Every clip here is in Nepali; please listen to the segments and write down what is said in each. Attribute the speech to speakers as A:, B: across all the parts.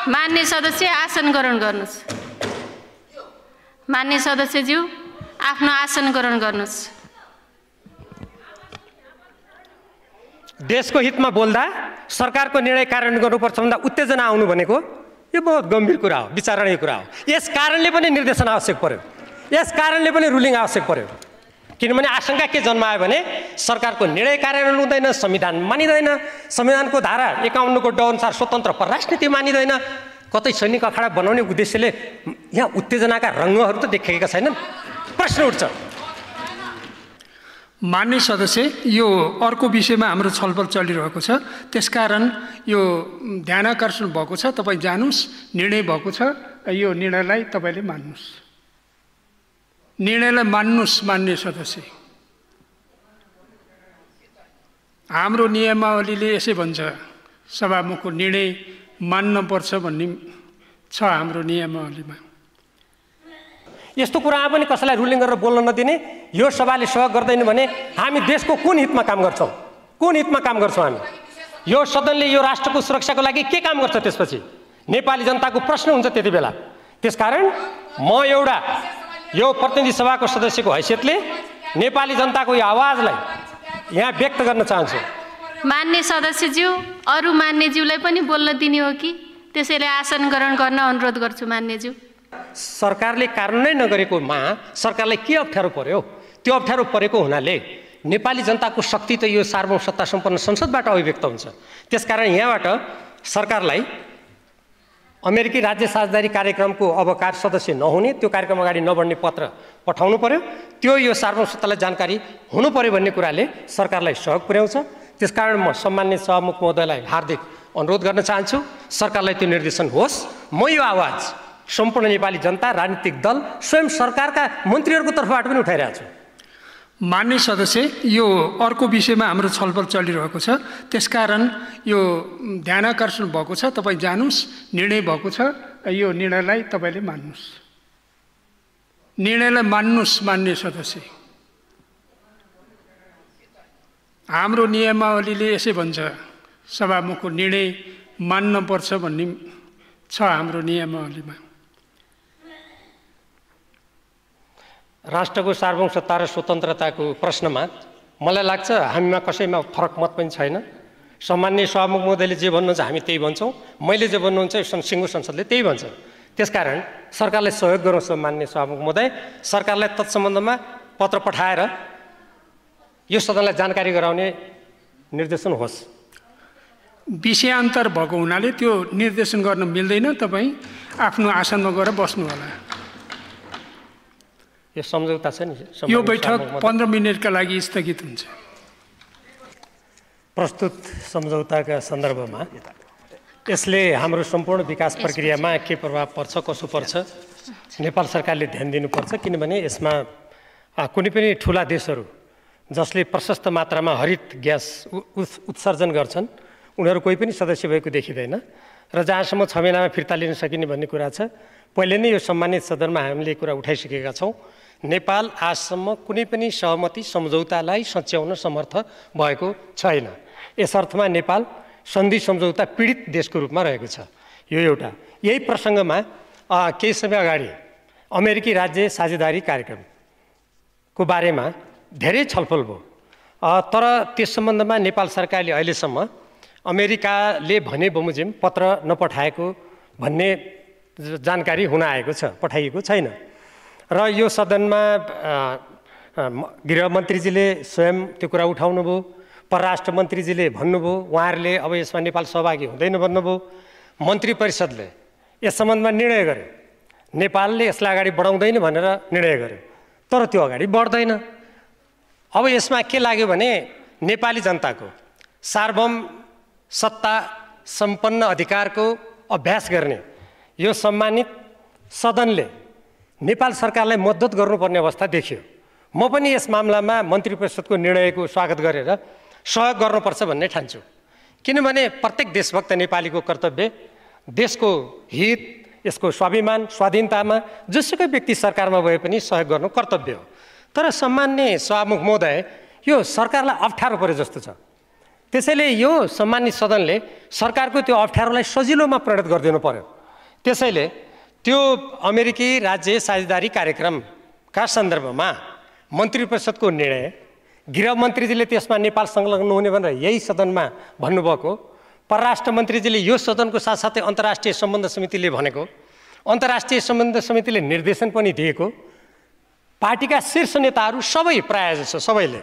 A: मान्य सदस्य आसन ग्रहण गर्नुस्। मान्य सदस्यज्यू आफ्नो आसन ग्रहण गर्नुस्।
B: देशको हितमा बोल्दा सरकारको निर्णय कार्यान्वयन गर्नुपर्छ भन्दा उत्तेजना आउनु भनेको यो बहुत गम्भीर कुरा हो, विचारणीय कुरा हो। यस कारणले पनि निर्देशन आवश्यक पर्यो, यस कारणले पनि रुलिङ आवश्यक पर्यो। किनभने आशंका के जन्मायो भने सरकारको निर्णय कार्यान्वयन हुँदैन, संविधान मानिँदैन, संविधानको धारा 51 को ड अनुसार स्वतन्त्र परराष्ट्र मानिँदैन, कतै सैनिक अखाडा बनाउने उद्देश्यले यहाँ उत्तेजनाका रङ्गहरू त देखेका छैनन्। प्रश्न उठ्छ।
C: मान्य सदस्य, यो अर्को विषयमा हाम्रो छलफल चलिरहेको छ, त्यसकारण यो ध्यानाकर्षण भएको छ, तपाईँ जानुस्। निर्णय भएको छ, यो निर्णयलाई तपाईँले मान्नुस्। निर्णयलाई मान्नुस्। मान्य सदस्य, हाम्रो नियमावलीले यसै भन्छ, सभामुखको निर्णय मान्नुपर्छ भन्ने छ हाम्रो नियमावलीमा।
B: यस्तो कुरामा पनि कसैलाई रुलिङ गरेर बोल्न नदिने, यो सभाले सहयोग गर्दैन भने हामी देशको कुन हितमा काम गर्छौँ? कुन हितमा काम गर्छौँ हामी? यो सदनले यो राष्ट्रको सुरक्षाको लागि के काम गर्छ? त्यसपछि नेपाली जनताको प्रश्न हुन्छ त्यति बेला। त्यसकारण म एउटा यो प्रतिनिधि सभाको सदस्यको हैसियतले नेपाली जनताको यो आवाजलाई यहाँ व्यक्त गर्न चाहन्छु।
A: मान्य सदस्यज्यू, अरू मान्यज्यूलाई पनि बोल्न दिने हो कि? त्यसैले आसन ग्रहण गर्न अनुरोध गर्छु। मान्यज्यू,
B: सरकारले कार्यान्वयन नगरेकोमा सरकारलाई के अप्ठ्यारो पर्यो? त्यो अप्ठ्यारो परेको हुनाले नेपाली जनताको शक्ति त यो सार्वभौम सत्ता सम्पन्न संसदबाट अभिव्यक्त हुन्छ। त्यसकारण यहाँबाट सरकारलाई अमेरिकी राज्य साझेदारी कार्यक्रमको अब सदस्य नहुने, त्यो कार्यक्रम अगाडि नबढ्ने पत्र पठाउनु पर्यो। त्यो यो सार्वभौम सत्तालाई जानकारी हुनु पर्यो भन्ने कुराले सरकारलाई सहयोग पुर्याउँछ। त्यसकारण म सम्माननीय सभामुख महोदयलाई हार्दिक अनुरोध गर्न चाहन्छु, सरकारलाई त्यो निर्देशन होस्। म यो आवाज सम्पूर्ण नेपाली जनता, राजनीतिक दल, स्वयं सरकारका मन्त्रीहरूको तर्फबाट पनि उठाइरहेको छु।
C: मान्य सदस्य, यो अर्को विषयमा हाम्रो छलफल चलिरहेको छ, त्यसकारण यो ध्यानाकर्षण भएको छ, तपाईँ जानुस्। निर्णय भएको छ, यो निर्णयलाई तपाईँले मान्नुस्। निर्णयलाई मान्नुस्। मान्य सदस्य, हाम्रो नियमावलीले यसै भन्छ, सभामुखको निर्णय मान्नुपर्छ भन्ने छ हाम्रो नियमावलीमा।
B: राष्ट्रको सार्वभौम सत्ता र स्वतन्त्रताको प्रश्नमा मलाई लाग्छ हामीमा कसैमा फरक मत पनि छैन। सम्माननीय सभामुख महोदयले जे भन्नुहुन्छ हामी त्यही भन्छौँ, मैले जे भन्नुहुन्छ सिङ्गो संसदले त्यही भन्छ। त्यसकारण सरकारलाई सहयोग गरौँ। सम्माननीय सभामुख महोदय, सरकारलाई तत्सम्बन्धमा पत्र पठाएर यो सदनलाई जानकारी गराउने निर्देशन होस्।
C: विषयान्तर भएको हुनाले त्यो निर्देशन गर्न मिल्दैन, तपाईँ आफ्नो आसनमा गएर बस्नु होला।
B: यो सम्झौता छ नि,
C: यो बैठक 15 मिनटका लागि स्थगित हुन्छ।
B: प्रस्तुत सम्झौताका सन्दर्भमा यसले हाम्रो सम्पूर्ण विकास प्रक्रियामा के प्रभाव पर्छ, कसो पर्छ, नेपाल सरकारले ध्यान दिनुपर्छ। किनभने यसमा कुनै पनि ठुला देशहरू जसले प्रशस्त मात्रामा हरित ग्यास उत्सर्जन गर्छन् उनीहरू कोही पनि सदस्य भएको देखिँदैन र जहाँसम्म 6 महिनामा फिर्ता लिन सकिने भन्ने कुरा छ। पहिले नै यो सम्मानित सदनमा हामीले कुरा उठाइसकेका छौँ। नेपाल आजसम्म कुनै पनि सहमति सम्झौतालाई सच्याउन समर्थ भएको छैन। यस अर्थमा नेपाल सन्धि सम्झौता पीडित देशको रूपमा रहेको छ। यो एउटा। यही प्रसङ्गमा केही समय अगाडि अमेरिकी राज्य साझेदारी कार्यक्रमको बारेमा धेरै छलफल भयो, तर त्यस सम्बन्धमा नेपाल सरकारले अहिलेसम्म अमेरिकाले भने बमोजिम पत्र नपठाएको भन्ने जानकारी हुन आएको छ, पठाइएको छैन। र यो सदनमा गृहमन्त्रीजीले स्वयं त्यो कुरा उठाउनु भयो, परराष्ट्र मन्त्रीजीले भन्नुभयो, उहाँहरूले अब यसमा नेपाल सहभागी हुँदैन भन्नुभयो, मन्त्री परिषदले यस सम्बन्धमा निर्णय गर्यो, नेपालले यसलाई अगाडि बढाउँदैन भनेर निर्णय गर्यो, तर त्यो अगाडि बढ्दैन। अब यसमा के लाग्यो भने नेपाली जनताको सार्वभौम सत्ता सम्पन्न अधिकारको अभ्यास गर्ने यो सम्मानित सदनले नेपाल सरकारलाई मद्दत गर्नुपर्ने अवस्था देखियो। म पनि यस मामलामा मन्त्री परिषदको निर्णयको स्वागत गरेर सहयोग गर्नुपर्छ भन्ने ठान्छु। किनभने प्रत्येक देशभक्त नेपालीको कर्तव्य देशको हित, यसको स्वाभिमान, स्वाधीनतामा जसुकै व्यक्ति सरकारमा भए पनि सहयोग गर्नु कर्तव्य हो। तर सम्माननीय सभामुख महोदय, यो सरकारलाई अप्ठ्यारो परे जस्तो छ। त्यसैले यो सम्मानित सदनले सरकारको त्यो अप्ठ्यारोलाई सजिलोमा परिणत गरिदिनु पर्यो। त्यसैले त्यो अमेरिकी राज्य साझेदारी कार्यक्रमका सन्दर्भमा मन्त्री परिषदको निर्णय, गृहमन्त्रीजीले त्यसमा नेपाल संलग्न हुने भनेर यही सदनमा भन्नुभएको, परराष्ट्र मन्त्रीजीले यो सदनको साथसाथै अन्तर्राष्ट्रिय सम्बन्ध समितिले भनेको, अन्तर्राष्ट्रिय सम्बन्ध समितिले निर्देशन पनि दिएको, पार्टीका शीर्ष नेताहरू सबै प्रायः जसो सबैले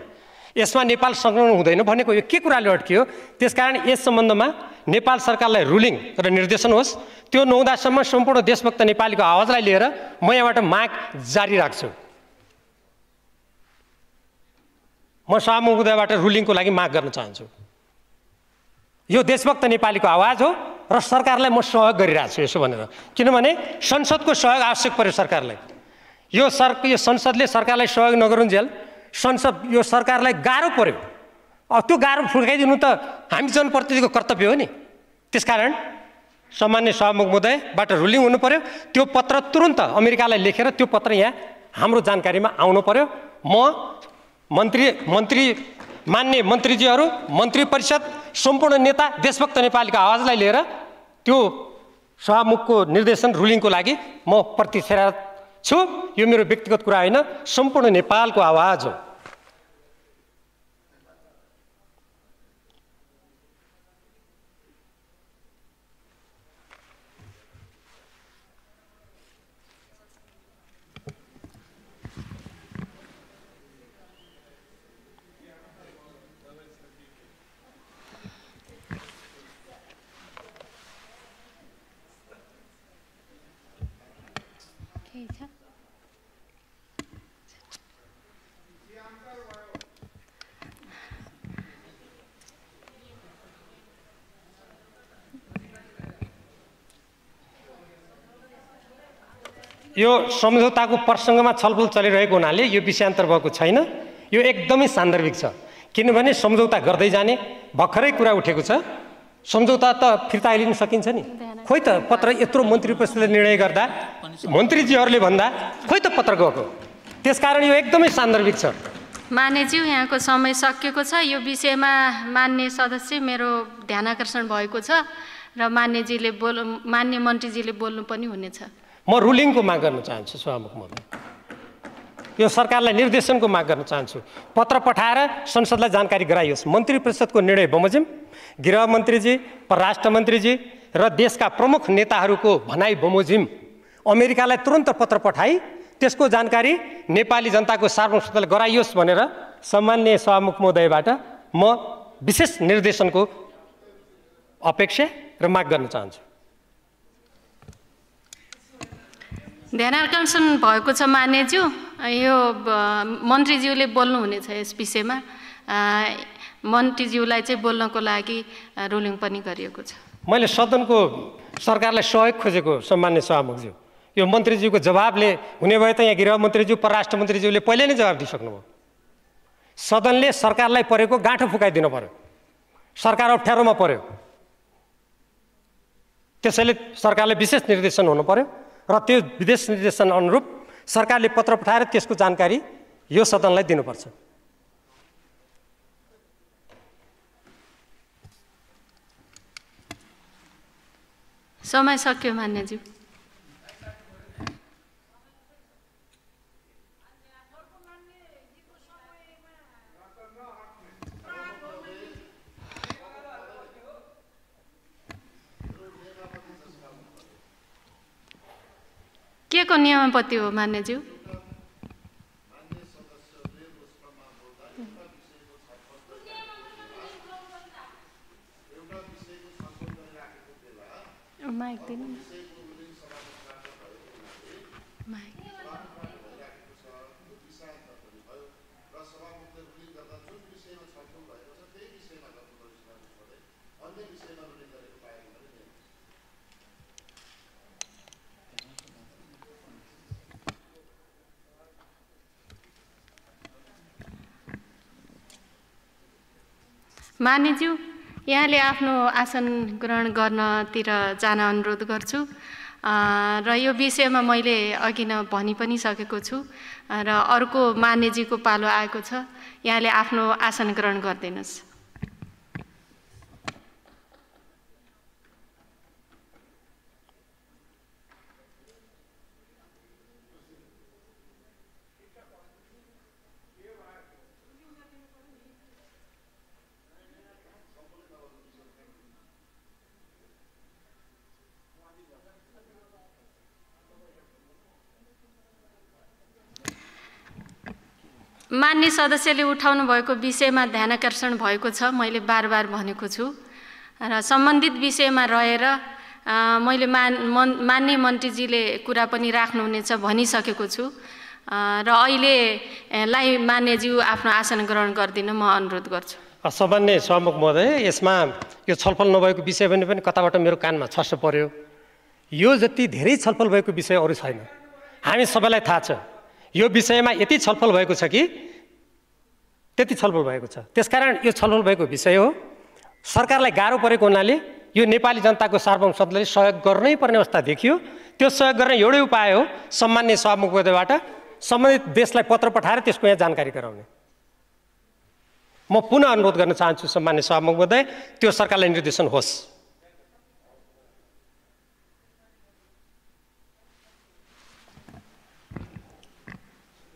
B: यसमा नेपाल संलग्न हुँदैन भनेको यो के कुराले अड्कियो? त्यसकारण यस सम्बन्धमा नेपाल सरकारलाई रुलिङ र निर्देशन होस्। त्यो नहुँदासम्म सम्पूर्ण देशभक्त नेपालीको आवाजलाई लिएर म यहाँबाट माग जारी राख्छु। म सभामुखबाट रुलिङको लागि माग गर्न चाहन्छु। यो देशभक्त नेपालीको आवाज हो र सरकारलाई म सहयोग गरिरहेको छु यसो भनेर, किनभने संसदको सहयोग आवश्यक पर्यो सरकारलाई। यो संसदले सरकारलाई सहयोग नगरुन्जेल संसद यो सरकारलाई गाह्रो पर्यो। त्यो गाह्रो फुर्काइदिनु त हामी जनप्रतिनिधिको कर्तव्य हो नि। त्यसकारण सामान्य सभामुख महोदयबाट रुलिङ हुनु पर्यो। त्यो पत्र तुरुन्त अमेरिकालाई लेखेर त्यो पत्र यहाँ हाम्रो जानकारीमा आउनु पर्यो। म मान्य मन्त्रीजीहरू, मन्त्री परिषद, सम्पूर्ण नेता, देशभक्त नेपालीको आवाजलाई लिएर त्यो सभामुखको निर्देशन रुलिङको लागि म प्रतिक्षारत छु। यो मेरो व्यक्तिगत कुरा होइन, सम्पूर्ण नेपालको आवाज हो। यो सम्झौताको प्रसङ्गमा छलफल चलिरहेको हुनाले यो विषयान्तर भएको छैन। यो एकदमै सान्दर्भिक छ, किनभने सम्झौता गर्दै जाने भर्खरै कुरा उठेको छ। सम्झौता त फिर्ता लिन सकिन्छ नि। खोइ त पत्र यत्रो मन्त्री परिषदले निर्णय गर्दा, मन्त्रीजीहरूले भन्दा खोइ त पत्र गएको। त्यसकारण यो एकदमै सान्दर्भिक छ।
A: मान्यज्यू, यहाँको समय सकिएको छ। यो विषयमा मान्य सदस्य मेरो ध्यानाकर्षण भएको छ र मान्य मन्त्रीजीले बोल्नु पनि हुनेछ।
B: म रुलिङको माग गर्न चाहन्छु सभामुख महोदय। यो सरकारलाई निर्देशनको माग गर्न चाहन्छु। पत्र पठाएर संसदलाई जानकारी गराइयोस्। मन्त्री परिषदको निर्णय बमोजिम गृहमन्त्रीजी, परराष्ट्र मन्त्रीजी र देशका प्रमुख नेताहरूको भनाइ बमोजिम अमेरिकालाई तुरन्त पत्र पठाई त्यसको जानकारी नेपाली जनताको सार्वभौमत्वलाई गराइयोस् भनेर सम्मान्य सभामुख महोदयबाट म विशेष निर्देशनको अपेक्षा र माग गर्न चाहन्छु।
A: ध्यानाकर्षण भएको छ मान्यज्यू। यो मन्त्रीज्यूले बोल्नुहुनेछ यस विषयमा। मन्त्रीज्यूलाई चाहिँ बोल्नको लागि रुलिङ पनि गरिएको छ।
B: मैले सदनको सरकारलाई सहयोग खोजेको सम्मान्य सभामुखज्यू। यो मन्त्रीज्यूको जवाबले हुने भए त यहाँ गृहमन्त्रीज्यू, परराष्ट्र मन्त्रीज्यूले पहिले नै जवाब दिइसक्नुभयो। सदनले सरकारलाई परेको गाँठो फुकाइदिनु पर्यो। सरकार अप्ठ्यारोमा पर्यो, त्यसैले सरकारले विशेष निर्देशन हुनु पर्यो र त्यो विदेश निर्देशन अनुरूप सरकारले पत्र पठाएर त्यसको जानकारी यो सदनलाई दिनुपर्छ।
A: समय सक्यो मान्यज्यू। के को नियमावली हो मान्यज्यू? माइक दिनु। माइक। मान्यज्यू, यहाँले आफ्नो आसन ग्रहण गर्नतिर जान अनुरोध गर्छु र यो विषयमा मैले अघि नै भनि पनि सकेको छु र अर्को मान्यजीको पालो आएको छ। यहाँले आफ्नो आसन ग्रहण गरिदिनुहोस्। मान्य सदस्यले उठाउनु भएको विषयमा ध्यानाकर्षण भएको छ, मैले बार भनेको छु र सम्बन्धित विषयमा रहेर मैले मान्य मन्त्रीजीले कुरा पनि राख्नुहुनेछ भनिसकेको छु र अहिलेलाई मान्यज्यू आफ्नो आसन ग्रहण गरिदिन म अनुरोध गर्छु।
B: सम्मान्य सभामुख महोदय, यसमा यो छलफल नभएको विषय पनि कताबाट मेरो कानमा छस्स पर्यो। यो जति धेरै छलफल भएको विषय अरू छैन, हामी सबैलाई थाहा छ। यो विषयमा यति छलफल भएको छ कि त्यति छलफल भएको छ। त्यसकारण यो छलफल भएको विषय हो। सरकारलाई गाह्रो परेको हुनाले यो नेपाली जनताको सार्वभौम सदनले सहयोग गर्नै पर्ने अवस्था देखियो। त्यो सहयोग गर्ने एउटै उपाय हो सम्मान्य सभामुख महोदयबाट सम्बन्धित देशलाई पत्र पठाएर त्यसको यहाँ जानकारी गराउने। म पुनः अनुरोध गर्न चाहन्छु सम्मान्य सभामुख महोदय, त्यो सरकारलाई निर्देशन होस्।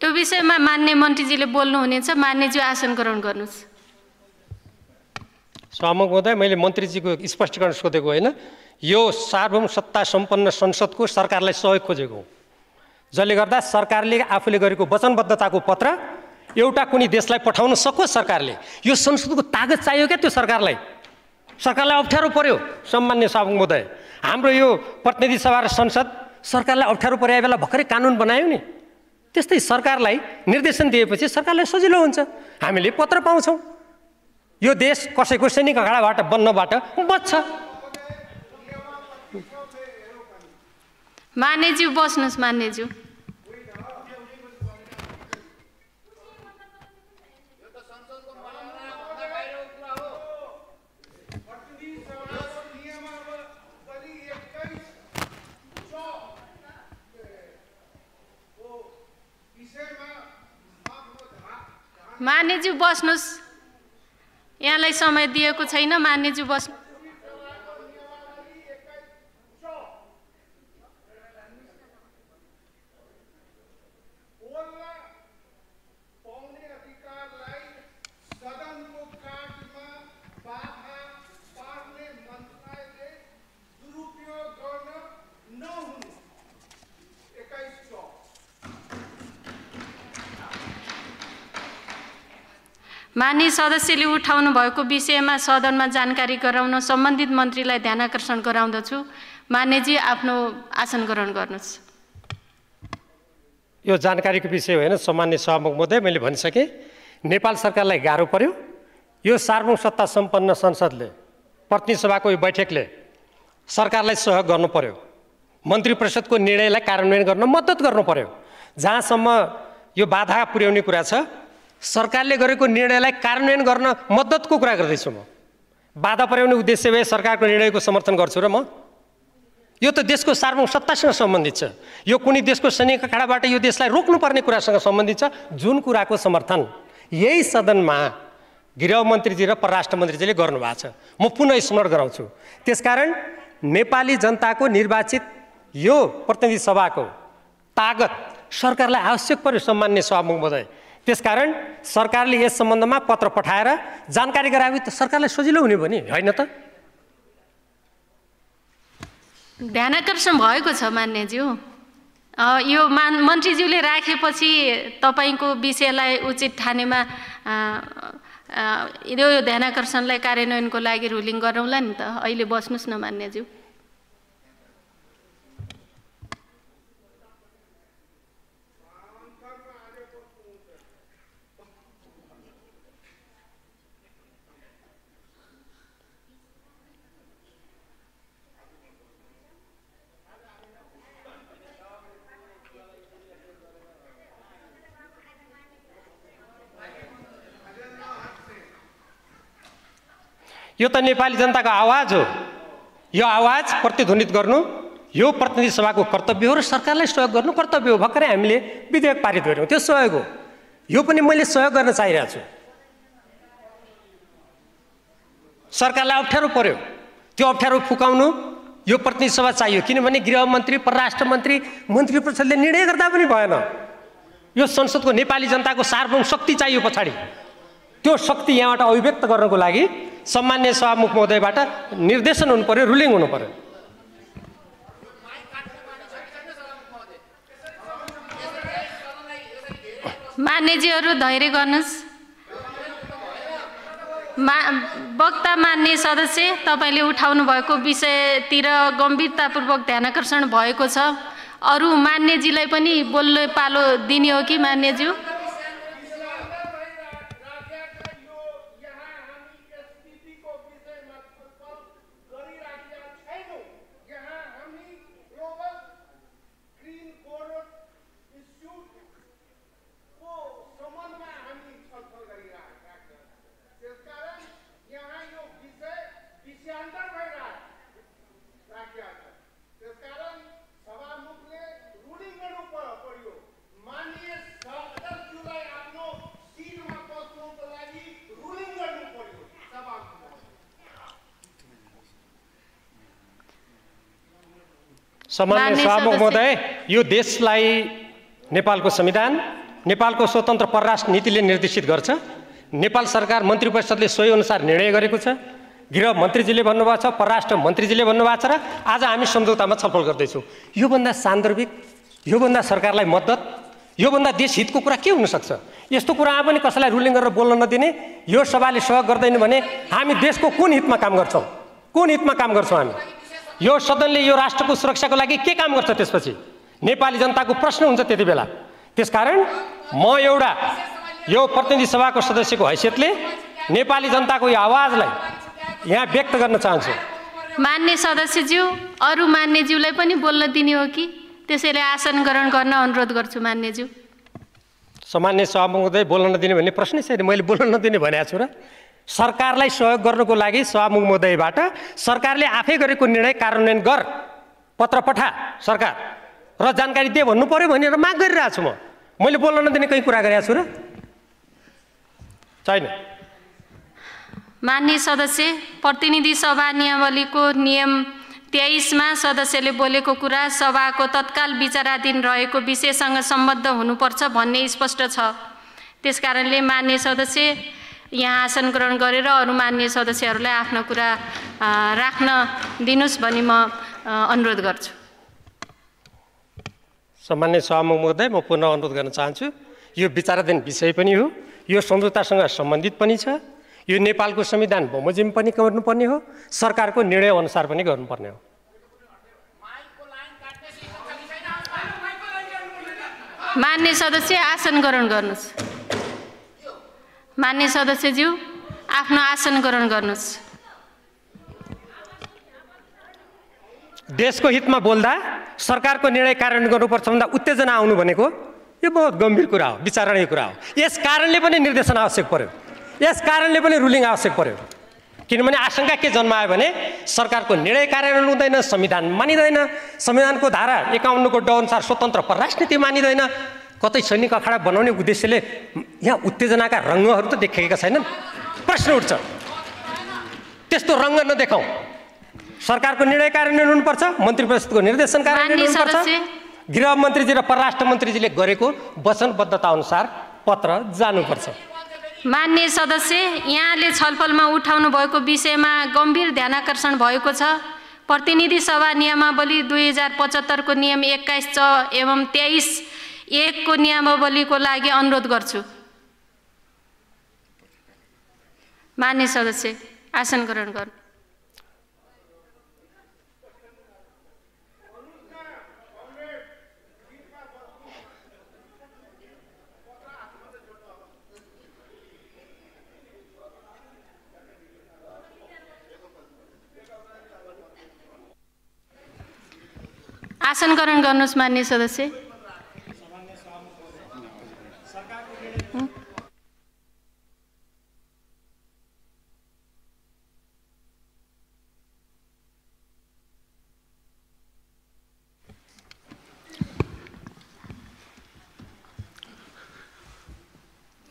A: यो विषयमा मान्य मन्त्रीजीले बोल्नुहुनेछ, मान्यज्यू आसन ग्रहण गर्नुहोस्।
B: सभामुख महोदय, मैले मन्त्रीजीको स्पष्टीकरण सोधेको होइन, यो सार्वभौम सत्ता सम्पन्न संसदको सरकारलाई सहयोग खोजेको हो, जसले गर्दा सरकारले आफूले गरेको वचनबद्धताको पत्र एउटा कुनै देशलाई पठाउन सकोस्। सरकारले यो संसदको तागत चाहियो क्या, त्यो सरकारलाई अप्ठ्यारो पर्यो। सम्मान्य सभामुख महोदय, हाम्रो यो प्रतिनिधि सभा र संसद सरकारलाई अप्ठ्यारो परेको बेला भर्खरै कानुन बनायो नि, त्यस्तै सरकारलाई निर्देशन दिएपछि सरकारलाई सजिलो हुन्छ। हामीले पत्र पाउँछौँ, यो देश कसैको सैनिक अखाडाबाट बन्नबाट बच्छ।
A: मान्यज्यू बस्नुहोस्। मान्यज्यू मान्यज्यू बस्नुहोस्, यहाँलाई समय दिएको छैन। मान्यज्यू बस्नु। मान्य सदस्यले उठाउनु भएको विषयमा सदनमा जानकारी गराउन सम्बन्धित मन्त्रीलाई ध्यानाकर्षण गराउँदछु। मान्यजी आफ्नो आसन ग्रहण गर्नुहोस्।
B: यो जानकारीको विषय होइन सम्मान्य सभामुख महोदय, मैले भनिसकेँ। नेपाल सरकारलाई गाह्रो पर्यो। यो सार्वभौम सत्ता सम्पन्न संसदले, प्रतिनिधि सभाको यो बैठकले सरकारलाई सहयोग गर्नु पर्यो, मन्त्री परिषदको निर्णयलाई कार्यान्वयन गर्न मद्दत गर्नु पर्यो। जहाँसम्म यो बाधा पुर्याउने कुरा छ, सरकारले गरेको निर्णयलाई कार्यान्वयन गर्न मद्दतको कुरा गर्दैछु। म बाधा पुर्याउने उद्देश्य भए सरकारको निर्णयको समर्थन गर्छु र म यो त देशको सार्वभौम सत्तासँग सम्बन्धित छ। यो कुनै देशको सैनिक अखाडाबाट यो देशलाई रोक्नुपर्ने कुरासँग सम्बन्धित छ, जुन कुराको समर्थन यही सदनमा गृहमन्त्रीजी र परराष्ट्र मन्त्रीजीले गर्नुभएको छ। म पुनः स्मरण गराउँछु। त्यसकारण नेपाली जनताको निर्वाचित यो प्रतिनिधि सभाको तागत सरकारलाई आवश्यक पर्यो सम्मान्य सभामुख महोदय। त्यसकारण सरकारले यस सम्बन्धमा पत्र पठाएर जानकारी गराए त सरकारलाई सजिलो हुने भयो नि, होइन त?
A: ध्यानाकर्षण भएको छ मान्यज्यू। यो मन्त्रीज्यूले राखेपछि तपाईँको विषयलाई उचित ठानेमा यो ध्यानाकर्षणलाई कार्यान्वयनको लागि रुलिङ गरौँला नि त। अहिले बस्नुहोस् न मान्यज्यू।
B: यो त नेपाली जनताको आवाज हो। यो आवाज प्रतिध्वनित गर्नु यो प्रतिनिधि सभाको कर्तव्य हो र सरकारलाई सहयोग गर्नु कर्तव्य हो। भर्खरै हामीले विधेयक पारित गर्यौँ, त्यो सहयोग हो। यो पनि मैले सहयोग गर्न चाहिरहेको छु। सरकारलाई अप्ठ्यारो पर्यो, त्यो अप्ठ्यारो फुकाउनु यो प्रतिनिधि सभा चाहियो। किनभने गृहमन्त्री, परराष्ट्र मन्त्री, मन्त्री परिषदले निर्णय गर्दा पनि भएन। यो संसदको नेपाली जनताको सार्वभौम शक्ति चाहियो पछाडि। त्यो शक्ति यहाँबाट अभिव्यक्त गर्नको लागि सम्मान्य सभामुख महोदयबाट निर्देशन हुनु पर्यो, रुलिङ हुनु पर्यो।
A: मान्यजीहरू धैर्य गर्नुहोस्। वक्ता मान्य सदस्य, तपाईँले उठाउनु भएको विषयतिर गम्भीरतापूर्वक ध्यानकर्षण भएको छ। अरू मान्यजीलाई पनि बोल्ने पालो दिने हो कि मान्यज्यू?
B: सम्माननीय सभामुख महोदय, यो देशलाई नेपालको संविधान, नेपालको स्वतन्त्र परराष्ट्र नीतिले निर्देशित गर्छ। नेपाल सरकार मन्त्री परिषदले सोही अनुसार निर्णय गरेको छ। गृह मन्त्रीजीले भन्नुभएको छ, परराष्ट्र मन्त्रीजीले भन्नुभएको छ र आज हामी सम्झौतामा छलफल गर्दैछौँ। योभन्दा सान्दर्भिक, योभन्दा सरकारलाई मद्दत, योभन्दा देश हितको कुरा के हुनसक्छ? यस्तो कुरामा पनि कसैलाई रुलिङ गरेर बोल्न नदिने, यो सभाले सहयोग गर्दैन भने हामी देशको कुन हितमा काम गर्छौँ? कुन हितमा काम गर्छौँ हामी? यो सदनले यो राष्ट्रको सुरक्षाको लागि के काम गर्छ? त्यसपछि नेपाली जनताको प्रश्न हुन्छ त्यति बेला। त्यसकारण म एउटा यो प्रतिनिधि सभाको सदस्यको हैसियतले नेपाली जनताको यो आवाजलाई यहाँ व्यक्त गर्न चाहन्छु।
A: मान्य सदस्यज्यू, अरू मान्यज्यूलाई पनि बोल्न दिने हो कि? त्यसैले आसन ग्रहण गर्न अनुरोध गर्छु मान्यज्यू।
B: सामान्य सभामुख महोदय, बोल्न नदिने भन्ने प्रश्नै छैन। मैले बोल्न नदिने भनेको छु र? सरकारलाई सहयोग गर्नको लागि सभामुख महोदयबाट सरकारले आफै गरेको निर्णय कार्यान्वयन गर, पत्र पठा सरकार र जानकारी दे भन्नु पर्यो भनेर माग गरिरहेको छु म। मैले बोल्न नदिने कहीँ कुरा गरेको छु र? छैन।
A: मान्य सदस्य, प्रतिनिधि सभा नियमावलीको नियम 23 सदस्यले बोलेको कुरा सभाको तत्काल विचाराधीन रहेको विषयसँग सम्बद्ध हुनुपर्छ भन्ने स्पष्ट छ। त्यसकारणले मान्य सदस्य यहाँ आसन ग्रहण गरेर अरू मान्य सदस्यहरूलाई आफ्नो कुरा राख्न दिनुस् भनी म अनुरोध गर्छु।
B: सम्मान्य सभामुख महोदय, म पुनः अनुरोध गर्न चाहन्छु। यो विचाराधीन विषय पनि हो, यो सम्झौतासँग सम्बन्धित पनि छ। यो नेपालको संविधान बमोजिम पनि गर्नुपर्ने हो, सरकारको निर्णय अनुसार पनि गर्नुपर्ने हो।
A: मान्य सदस्य, आसन ग्रहण गर्नुहोस्। मान्य सदस्यज्यू, आफ्नो आसन ग्रहण गर्नुहोस्।
B: देशको हितमा बोल्दा सरकारको निर्णय कार्यान्वयन गर्नुपर्छ भन्दा उत्तेजना आउनु भनेको यो बहुत गम्भीर कुरा हो, विचारणीय कुरा हो। यस कारणले पनि निर्देशन आवश्यक पर्यो, यस कारणले पनि रुलिङ आवश्यक पर्यो। किनभने आशंका के जन्मायो भने सरकारको निर्णय कार्यान्वयन हुँदैन, संविधान मानिँदैन, संविधानको धारा 51 को ड अनुसार स्वतन्त्र परराष्ट्र नीति मानिँदैन, कतै सैनिक अखाडा बनाउने उद्देश्यले यहाँ उत्तेजनाका रङ्गहरू त देखेका छैनन्। प्रश्न उठ्छ, त्यस्तो रङ्ग नदेखाउँ। सरकारको निर्णय कार्यान्वयन हुनुपर्छ, मन्त्री परिषदको निर्देशन कार्यान्वयन हुनुपर्छ, गृह मन्त्रीजी र परराष्ट्र मन्त्रीजीले गरेको वचनबद्धता अनुसार पत्र जानुपर्छ।
A: मान्य सदस्य, यहाँले छलफलमा उठाउनु भएको विषयमा गम्भीर ध्यानाकर्षण भएको छ। प्रतिनिधि सभा नियमावली 2075 को नियम 21 च एवं 23(1) को नियमावलीको लागि अनुरोध गर्छु। मान्य सदस्य, आसन ग्रहण गर्नु। आसन ग्रहण गर्नुहोस् मान्य सदस्य।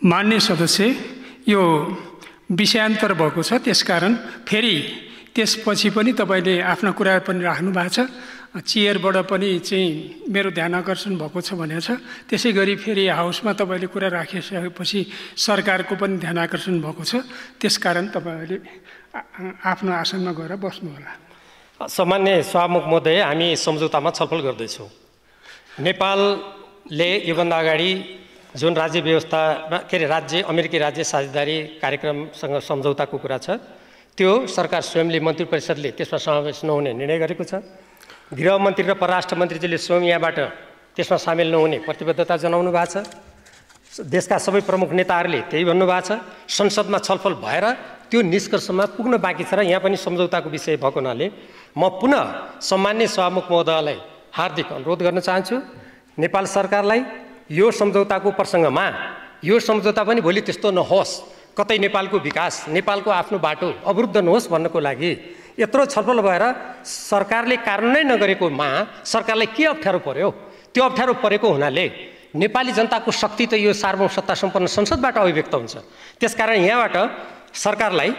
C: मान्य सदस्य, यो विषयान्तर भएको छ, त्यसकारण फेरि त्यसपछि पनि तपाईँले आफ्ना कुरा पनि राख्नु भएको छ। चेयरबाट पनि चाहिँ मेरो ध्यान आकर्षण भएको छ भनेको छ। त्यसै गरी फेरि हाउसमा तपाईँले कुरा राखिसकेपछि सरकारको पनि ध्यान आकर्षण भएको छ। त्यसकारण तपाईँहरूले आफ्नो आसनमा गएर बस्नुहोला।
B: सामान्य सभामुख महोदय, हामी सम्झौतामा छलफल गर्दैछौँ। नेपालले योभन्दा अगाडि जुन राज्य व्यवस्थामा के अरे अमेरिकी राज्य साझेदारी कार्यक्रमसँग सम्झौताको कुरा छ त्यो सरकार स्वयंले मन्त्री परिषदले त्यसमा समावेश नहुने निर्णय गरेको छ। गृहमन्त्री र परराष्ट्र मन्त्रीजीले स्वयं यहाँबाट त्यसमा सामेल नहुने प्रतिबद्धता जनाउनु भएको छ। देशका सबै प्रमुख नेताहरूले त्यही भन्नुभएको छ। संसदमा छलफल भएर त्यो निष्कर्षमा पुग्न बाँकी छ र यहाँ पनि सम्झौताको विषय भएको हुनाले म पुनः सम्माननीय सभामुख महोदयलाई हार्दिक अनुरोध गर्न चाहन्छु, नेपाल सरकारलाई यो सम्झौताको प्रसङ्गमा यो सम्झौता पनि भोलि त्यस्तो नहोस्, कतै नेपालको विकास, नेपालको आफ्नो बाटो अवरुद्ध नहोस् भन्नको लागि यत्रो छलफल भएर सरकारले कार्यान्वयन नगरेकोमा सरकारलाई के अप्ठ्यारो पर्यो? त्यो अप्ठ्यारो परेको हुनाले नेपाली जनताको शक्ति त यो सार्वभौम सत्ता सम्पन्न संसदबाट अभिव्यक्त हुन्छ। त्यसकारण यहाँबाट सरकारलाई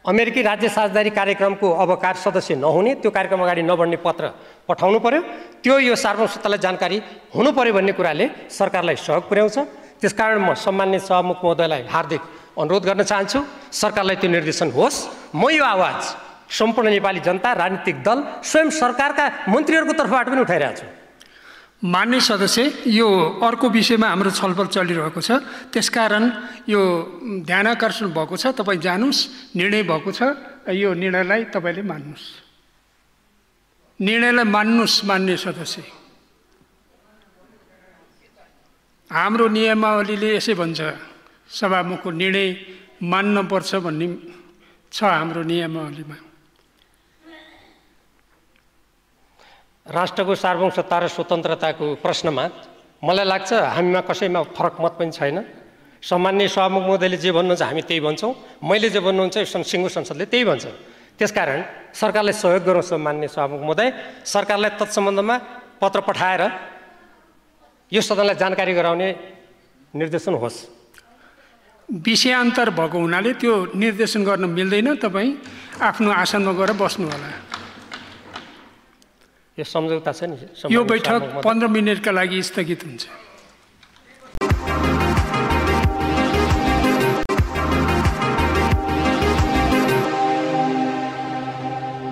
B: अमेरिकी राज्य साझेदारी कार्यक्रमको अब सदस्य नहुने, त्यो कार्यक्रम अगाडि नबढ्ने पत्र पठाउनु पर्यो। त्यो यो सार्वभौम सत्तालाई जानकारी हुनु पर्यो भन्ने कुराले सरकारलाई सहयोग पुर्याउँछ। त्यसकारण म सम्माननीय सभामुख महोदयलाई हार्दिक अनुरोध गर्न चाहन्छु, सरकारलाई त्यो निर्देशन होस्। म यो आवाज सम्पूर्ण नेपाली जनता, राजनीतिक दल, स्वयं सरकारका मन्त्रीहरूको तर्फबाट पनि उठाइरहेको छु।
C: मान्य सदस्य, यो अर्को विषयमा हाम्रो छलफल चलिरहेको छ, त्यसकारण यो ध्यानाकर्षण भएको छ, तपाईँ जानुस्, निर्णय भएको छ, यो निर्णयलाई तपाईँले मान्नुस्। निर्णयलाई मान्नुस् मान्य सदस्य। हाम्रो नियमावलीले यसै भन्छ, सभामुखको निर्णय मान्नुपर्छ भन्ने छ हाम्रो नियमावलीमा।
B: राष्ट्रको सार्वभौम सत्ता र स्वतन्त्रताको प्रश्नमा मलाई लाग्छ हामीमा कसैमा फरक मत पनि छैन। सम्माननीय सभामुख महोदयले जे भन्नुहुन्छ हामी त्यही भन्छौँ, मैले जे भन्नुहुन्छ सिङ्गो संसदले त्यही भन्छ। त्यसकारण सरकारलाई सहयोग गरौँ। सम्माननीय सभामुख महोदय, सरकारलाई तत्सम्बन्धमा पत्र पठाएर यो सदनलाई जानकारी गराउने निर्देशन होस्।
C: विषयान्तर भएको हुनाले त्यो निर्देशन गर्न मिल्दैन, तपाईँ आफ्नो आसनमा गएर बस्नु होला।
B: यो सम्झौता छ नि,
C: यो बैठक 15 मिनटका लागि स्थगित हुन्छ।